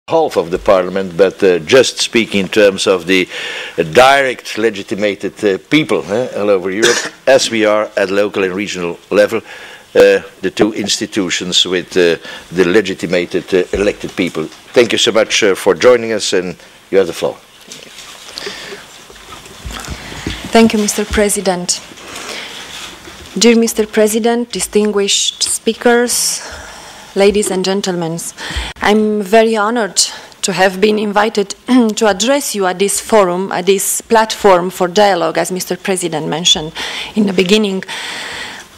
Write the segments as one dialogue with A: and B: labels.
A: half of the parliament, but just speak in terms of the direct legitimated people all over Europe, as we are at local and regional level, the two institutions with the legitimated elected people. Thank you so much for joining us, and you have the floor.
B: Thank you, Mr. President. Dear Mr. President, distinguished speakers, ladies and gentlemen, I'm very honored to have been invited to address you at this forum, at this platform for dialogue, as Mr. President mentioned in the beginning,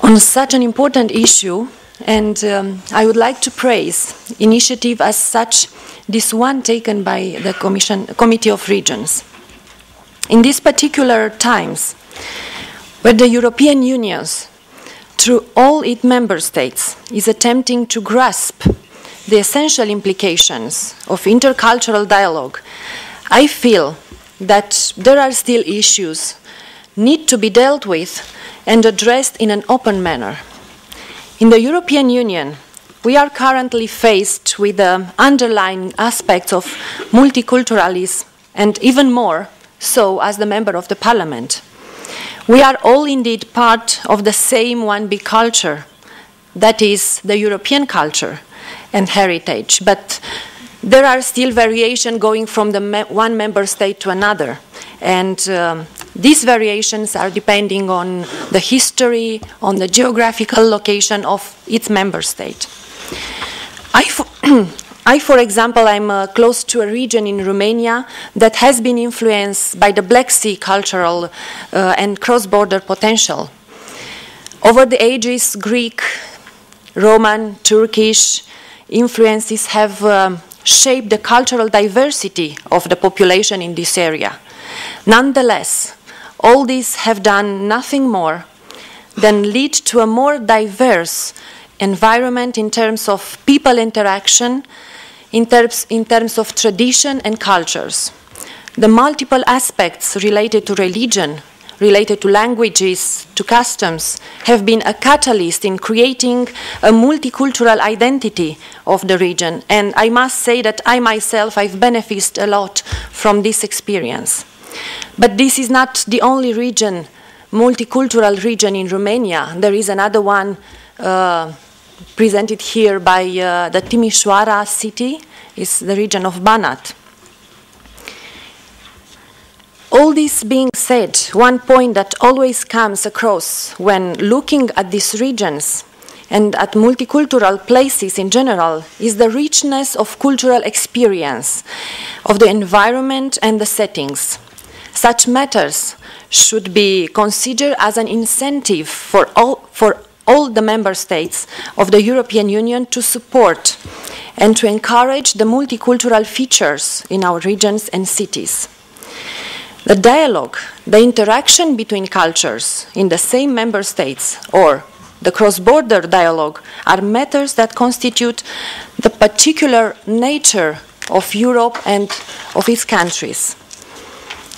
B: on such an important issue. And I would like to praise initiative as such, this one taken by the Committee of Regions. In these particular times, where the European Union, through all its member states, is attempting to grasp the essential implications of intercultural dialogue, I feel that there are still issues need to be dealt with and addressed in an open manner. In the European Union, we are currently faced with the underlying aspects of multiculturalism, and even more so as the member of the Parliament. We are all indeed part of the same one big culture, that is the European culture and heritage, but there are still variations going from one member state to another, and these variations are depending on the history, on the geographical location of its member state. For example, I'm close to a region in Romania that has been influenced by the Black Sea cultural and cross-border potential. Over the ages, Greek, Roman, Turkish influences have shaped the cultural diversity of the population in this area. Nonetheless, all these have done nothing more than lead to a more diverse environment in terms of people interaction, in terms of tradition and cultures. The multiple aspects related to religion, related to languages, to customs, have been a catalyst in creating a multicultural identity of the region. And I must say that I myself, I've benefited a lot from this experience. But this is not the only region, multicultural region in Romania. There is another one presented here by the Timișoara city, is the region of Banat. All this being said, one point that always comes across when looking at these regions and at multicultural places in general is the richness of cultural experience, of the environment and the settings. Such matters should be considered as an incentive for all the member states of the European Union to support and to encourage the multicultural features in our regions and cities. The dialogue, the interaction between cultures in the same member states, or the cross-border dialogue, are matters that constitute the particular nature of Europe and of its countries.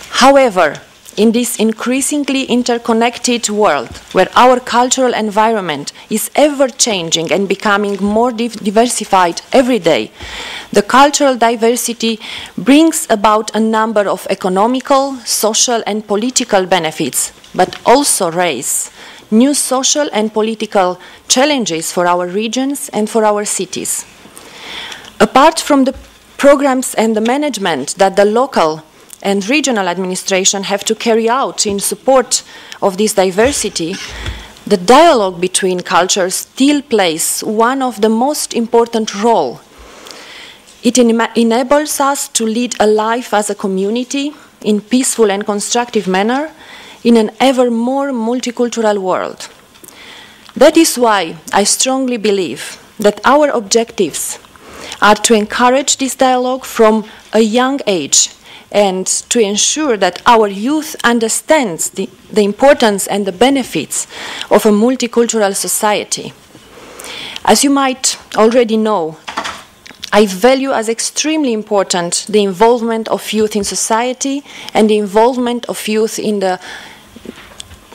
B: However, in this increasingly interconnected world, where our cultural environment is ever-changing and becoming more diversified every day, the cultural diversity brings about a number of economical, social and political benefits, but also raise new social and political challenges for our regions and for our cities. Apart from the programs and the management that the local and regional administration have to carry out in support of this diversity, the dialogue between cultures still plays one of the most important roles. It enables us to lead a life as a community in peaceful and constructive manner in an ever more multicultural world. That is why I strongly believe that our objectives are to encourage this dialogue from a young age and to ensure that our youth understands the importance and the benefits of a multicultural society. As you might already know, I value as extremely important the involvement of youth in society and the involvement of youth in the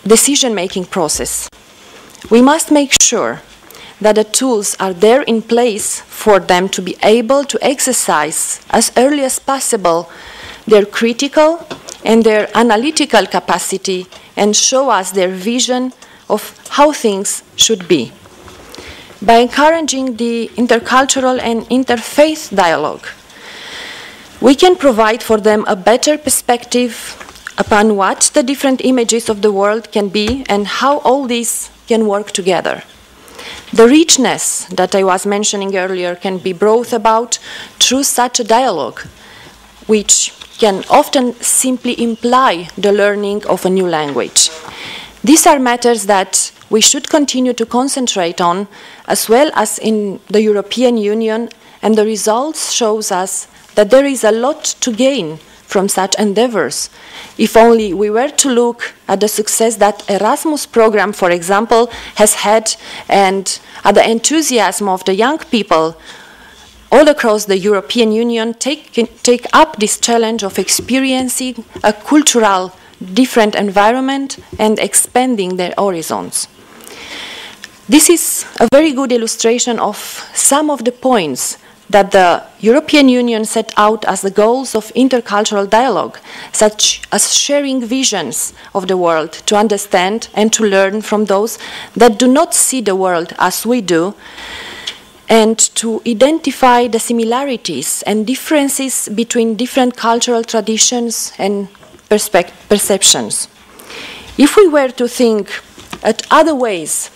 B: decision-making process. We must make sure that the tools are there in place for them to be able to exercise as early as possible their critical and their analytical capacity and show us their vision of how things should be. By encouraging the intercultural and interfaith dialogue, we can provide for them a better perspective upon what the different images of the world can be and how all these can work together. The richness that I was mentioning earlier can be brought about through such a dialogue, which can often simply imply the learning of a new language. These are matters that we should continue to concentrate on, as well as in the European Union, and the results shows us that there is a lot to gain from such endeavors. If only we were to look at the success that Erasmus program, for example, has had, and at the enthusiasm of the young people all across the European Union take up this challenge of experiencing a cultural different environment and expanding their horizons. This is a very good illustration of some of the points that the European Union set out as the goals of intercultural dialogue, such as sharing visions of the world to understand and to learn from those that do not see the world as we do, and to identify the similarities and differences between different cultural traditions and perceptions. If we were to think at other ways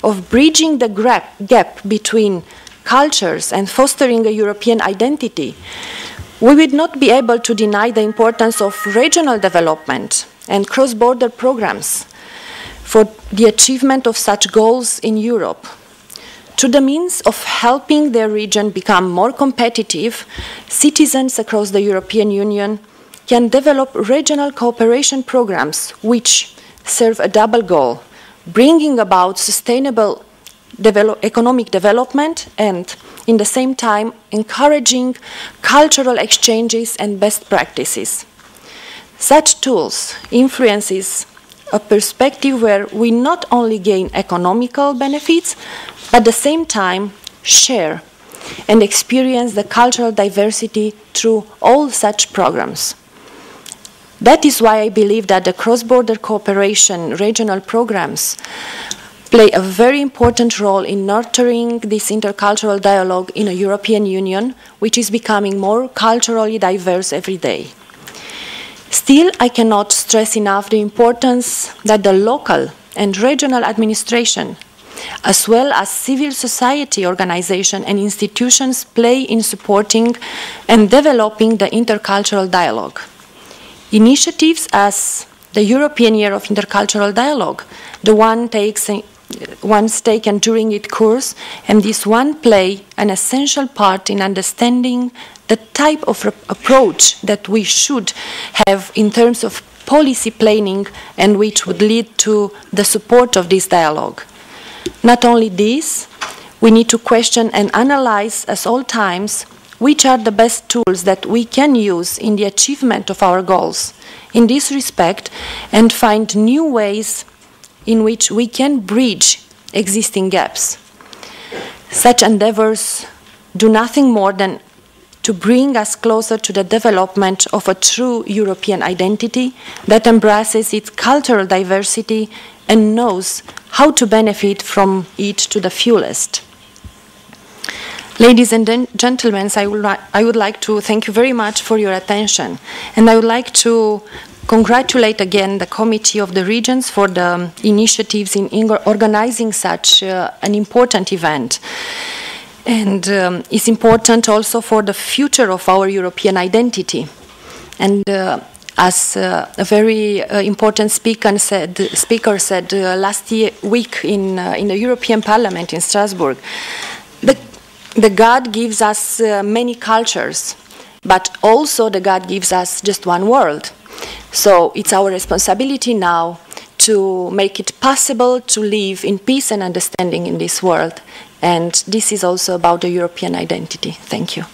B: of bridging the gap between cultures and fostering a European identity, we would not be able to deny the importance of regional development and cross-border programs for the achievement of such goals in Europe. To the means of helping their region become more competitive, citizens across the European Union can develop regional cooperation programs which serve a double goal, bringing about sustainable economic development and, in the same time, encouraging cultural exchanges and best practices. Such tools influences a perspective where we not only gain economical benefits, but at the same time share and experience the cultural diversity through all such programs. That is why I believe that the cross-border cooperation regional programs play a very important role in nurturing this intercultural dialogue in a European Union, which is becoming more culturally diverse every day. Still, I cannot stress enough the importance that the local and regional administration, as well as civil society organizations and institutions, play in supporting and developing the intercultural dialogue. Initiatives as the European Year of Intercultural Dialogue, the ones taken during its course, and this one play an essential part in understanding the type of approach that we should have in terms of policy planning and which would lead to the support of this dialogue. Not only this, we need to question and analyze at all times which are the best tools that we can use in the achievement of our goals in this respect, and find new ways in which we can bridge existing gaps. Such endeavors do nothing more than to bring us closer to the development of a true European identity that embraces its cultural diversity and knows how to benefit from it to the fullest. Ladies and gentlemen, I would like to thank you very much for your attention, and I would like to congratulate again the Committee of the Regions for the initiatives in organizing such an important event. And it's important also for the future of our European identity. And as a very important speaker said last week in the European Parliament in Strasbourg, the God gives us many cultures, but also the God gives us just one world. So it's our responsibility now to make it possible to live in peace and understanding in this world. And this is also about the European identity. Thank you.